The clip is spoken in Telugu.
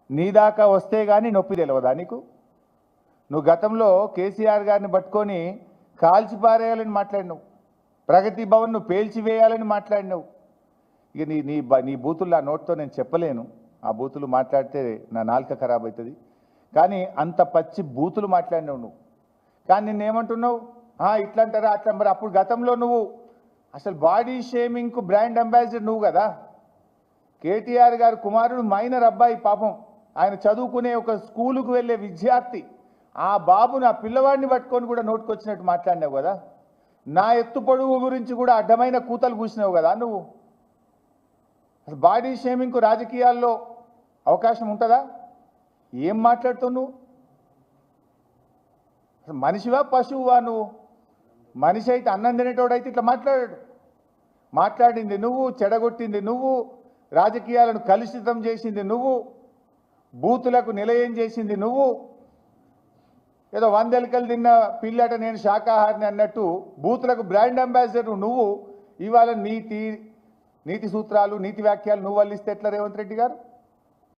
నీ దాకా వస్తే కానీ నొప్పి తెలియదా నీకు? నువ్వు గతంలో కేసీఆర్ గారిని పట్టుకొని కాల్చిపారేయాలని మాట్లాడినావు, ప్రగతి భవన్ను పేల్చివేయాలని మాట్లాడినావు. ఇక నీ నీ నీ బూతులు ఆ నోట్తో నేను చెప్పలేను, ఆ బూతులు మాట్లాడితే నా నాలుక ఖరాబ్ అవుతుంది. కానీ అంత పచ్చి బూతులు మాట్లాడినావు నువ్వు. కానీ నిన్నేమంటున్నావు, ఇట్లా అంటారా అట్లా. మరి అప్పుడు గతంలో నువ్వు అసలు బాడీ షేమింగ్కు బ్రాండ్ అంబాసిడర్ నువ్వు కదా. కేటీఆర్ గారు కుమారుడు మైనర్ అబ్బాయి, పాపం ఆయన చదువుకునే ఒక స్కూలుకు వెళ్ళే విద్యార్థి, ఆ బాబును ఆ పిల్లవాడిని పట్టుకొని కూడా నోటుకొచ్చినట్టు మాట్లాడినావు కదా. నా ఎత్తు పొడుగు గురించి కూడా అడ్డమైన కూతలు కూసినావు కదా నువ్వు. అసలు బాడీ షేమింగ్కు రాజకీయాల్లో అవకాశం ఉంటుందా? ఏం మాట్లాడుతావు నువ్వు? అసలు మనిషివా పశువువా నువ్వు? మనిషి అయితే అన్నం తినేటోడైతే ఇట్లా మాట్లాడింది నువ్వు, చెడగొట్టింది నువ్వు, రాజకీయాలను కలుషితం చేసింది నువ్వు, బూతులకు నిలయం చేసింది నువ్వు. ఏదో 100 ఎలుకలు తిన్న పిల్లట నేను శాకాహారిని అన్నట్టు బూతులకు బ్రాండ్ అంబాసిడర్ నువ్వు. ఇవాళ నీతి సూత్రాలు, నీతి వ్యాఖ్యలు నువ్వు వల్లిస్తే ఎట్లా రేవంత్ రెడ్డి గారు?